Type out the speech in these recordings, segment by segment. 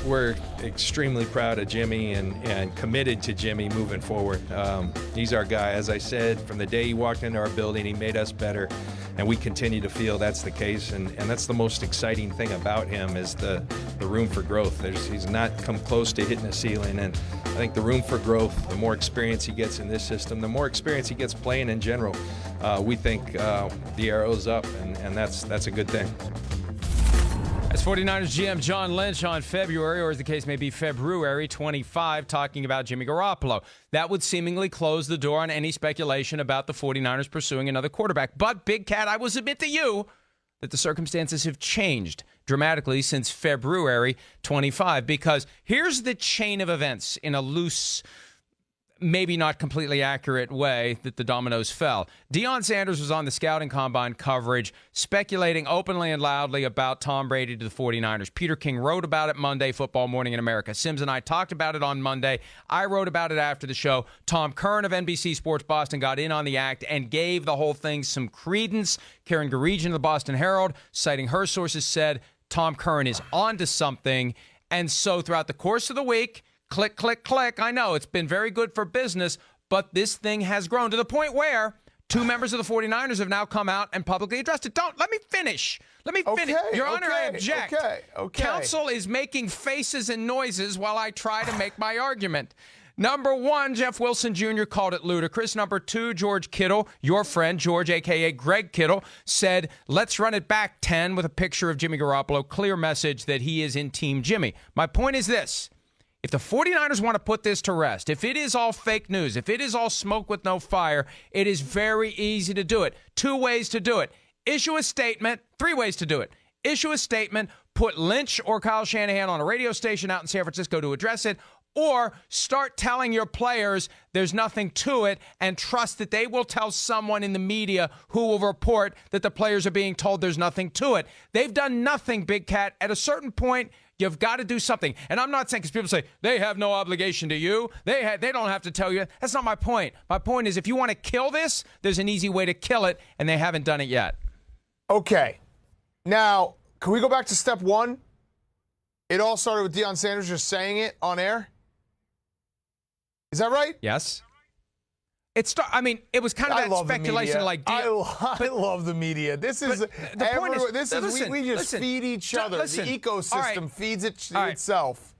we're extremely proud of Jimmy and committed to Jimmy moving forward. He's our guy. As I said, from the day he walked into our building, he made us better, and we continue to feel that's the case. And that's the most exciting thing about him is the room for growth. He's not come close to hitting a ceiling, and I think the room for growth, the more experience he gets in this system, the more experience he gets playing in general, we think the arrow's up, and that's a good thing. As 49ers GM John Lynch on February, or as the case may be, February 25, talking about Jimmy Garoppolo. That would seemingly close the door on any speculation about the 49ers pursuing another quarterback. But, Big Cat, I will submit to you that the circumstances have changed dramatically since February 25, because here's the chain of events in a loose, maybe not completely accurate way that the dominoes fell. Deion Sanders was on the scouting combine coverage speculating openly and loudly about Tom Brady to the 49ers. Peter King wrote about it Monday, Football Morning in America. Sims and I talked about it on Monday. I wrote about it after the show. Tom Curran of NBC Sports Boston got in on the act and gave the whole thing some credence. Karen Garegian of the Boston Herald, citing her sources, said Tom Curran is onto something. And so throughout the course of the week, click, click, click. I know it's been very good for business, but this thing has grown to the point where two members of the 49ers have now come out and publicly addressed it. Let me finish. Okay, Your Honor, okay, I object. Okay. Counsel is making faces and noises while I try to make my argument. Number one, Jeff Wilson Jr. called it ludicrous. Number two, George Kittle, your friend, George, a.k.a. Greg Kittle, said, let's run it back 10 with a picture of Jimmy Garoppolo. Clear message that he is in Team Jimmy. My point is this. If the 49ers want to put this to rest, if it is all fake news, if it is all smoke with no fire, it is very easy to do it. Two ways to do it. Issue a statement. Three ways to do it. Issue a statement, put Lynch or Kyle Shanahan on a radio station out in San Francisco to address it, or start telling your players there's nothing to it and trust that they will tell someone in the media who will report that the players are being told there's nothing to it. They've done nothing, Big Cat. At a certain point, you've got to do something. And I'm not saying, because people say, they have no obligation to you. They don't have to tell you. That's not my point. My point is, if you want to kill this, there's an easy way to kill it, and they haven't done it yet. Okay. Now, can we go back to step one? It all started with Deion Sanders just saying it on air? Is that right? Yes. It was kind of that speculation, like I love the media. This is we just feed each other. The ecosystem feeds itself.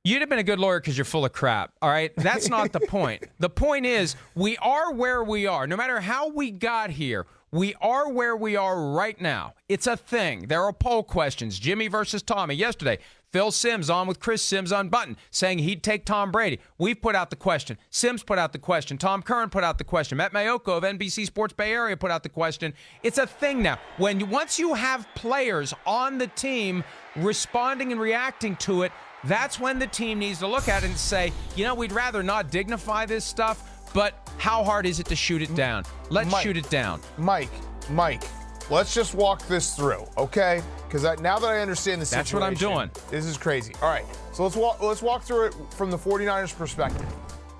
You'd have been a good lawyer because you're full of crap. All right, that's not the point. The point is we are where we are. No matter how we got here, we are where we are right now. It's a thing. There are poll questions. Jimmy versus Tommy yesterday. Phil Simms on with Chris Simms on Button saying he'd take Tom Brady. We've put out the question. Simms put out the question. Tom Curran put out the question. Matt Mayoko of NBC Sports Bay Area put out the question. It's a thing now. Once you have players on the team responding and reacting to it, that's when the team needs to look at it and say, we'd rather not dignify this stuff, but how hard is it to shoot it down? Let's shoot it down. Mike, let's just walk this through, okay? Because now that I understand the situation. That's what I'm doing. This is crazy. All right, so let's walk through it from the 49ers perspective.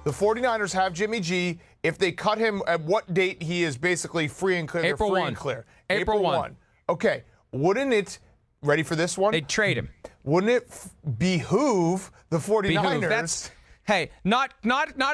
The 49ers have Jimmy G. If they cut him at what date he is basically free and clear? April 1. April 1. Okay, wouldn't it, ready for this one? They'd trade him. Wouldn't it behoove the 49ers? Hey, not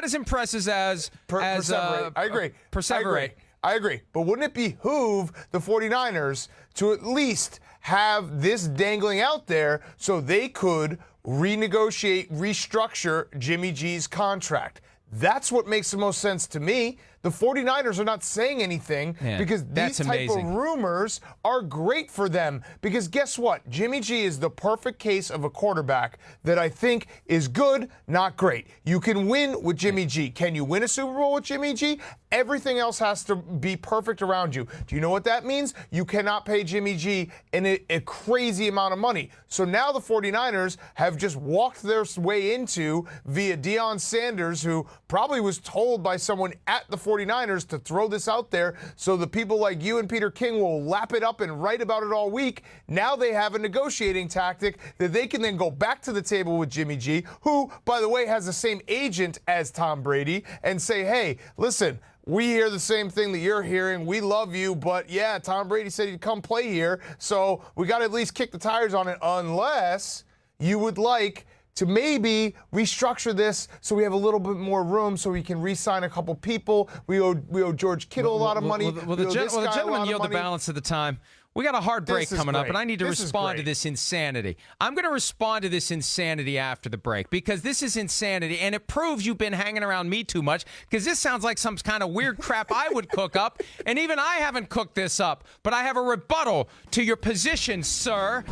as impressive as perseverate. I agree. Perseverate. I agree. But wouldn't it behoove the 49ers to at least have this dangling out there so they could renegotiate, restructure Jimmy G's contract? That's what makes the most sense to me. The 49ers are not saying anything because these type of rumors are great for them. Because guess what? Jimmy G is the perfect case of a quarterback that I think is good, not great. You can win with Jimmy G. Can you win a Super Bowl with Jimmy G? Everything else has to be perfect around you. Do you know what that means? You cannot pay Jimmy G a crazy amount of money. So now the 49ers have just walked their way into via Deion Sanders, who probably was told by someone at the 49ers to throw this out there so the people like you and Peter King will lap it up and write about it all week. Now they have a negotiating tactic that they can then go back to the table with Jimmy G, who, by the way, has the same agent as Tom Brady, and say, hey, listen, we hear the same thing that you're hearing. We love you, but yeah, Tom Brady said he'd come play here, so we got to at least kick the tires on it unless you would like to maybe restructure this so we have a little bit more room so we can re-sign a couple people. We owe George Kittle a lot of money. The gentleman yield the balance of the time. We got a hard break coming up, and I need to respond to this insanity. I'm going to respond to this insanity after the break because this is insanity, and it proves you've been hanging around me too much because this sounds like some kind of weird crap I would cook up, and even I haven't cooked this up. But I have a rebuttal to your position, sir.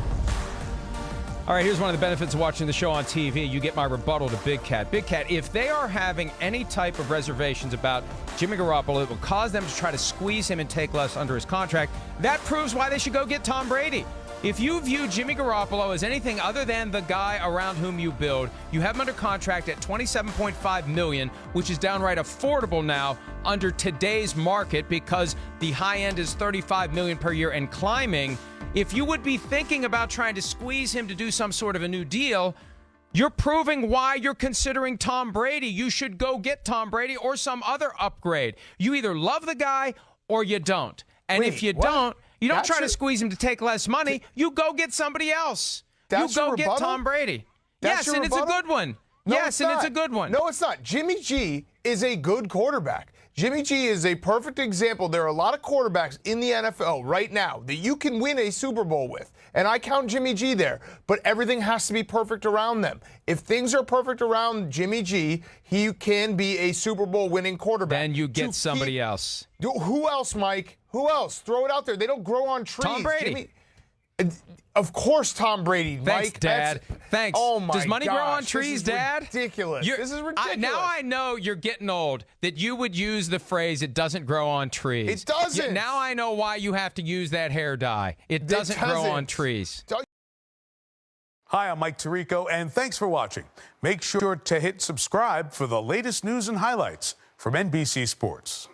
All right, here's one of the benefits of watching the show on TV. You get my rebuttal to Big Cat. Big Cat, if they are having any type of reservations about Jimmy Garoppolo, it will cause them to try to squeeze him and take less under his contract. That proves why they should go get Tom Brady. If you view Jimmy Garoppolo as anything other than the guy around whom you build, you have him under contract at $27.5 million, which is downright affordable now under today's market because the high end is $35 million per year and climbing. If you would be thinking about trying to squeeze him to do some sort of a new deal, you're proving why you're considering Tom Brady. You should go get Tom Brady or some other upgrade. You either love the guy or you don't. And if you don't try to squeeze him to take less money. You go get somebody else. You go get Tom Brady. Yes, and it's a good one. Yes, and it's a good one. No, it's not. Jimmy G is a good quarterback. Jimmy G is a perfect example. There are a lot of quarterbacks in the NFL right now that you can win a Super Bowl with, and I count Jimmy G there, but everything has to be perfect around them. If things are perfect around Jimmy G, he can be a Super Bowl winning quarterback. Then you get somebody else. Who else, Mike? Who else? Throw it out there. They don't grow on trees. Tom Brady. Of course, Tom Brady. Thanks, Mike. Dad. Thanks. Oh my Does money grow on trees, this is Dad? Ridiculous. This is ridiculous. Now I know you're getting old. That you would use the phrase "it doesn't grow on trees." It doesn't. Now I know why you have to use that hair dye. It doesn't grow on trees. Hi, I'm Mike Tirico, and thanks for watching. Make sure to hit subscribe for the latest news and highlights from NBC Sports.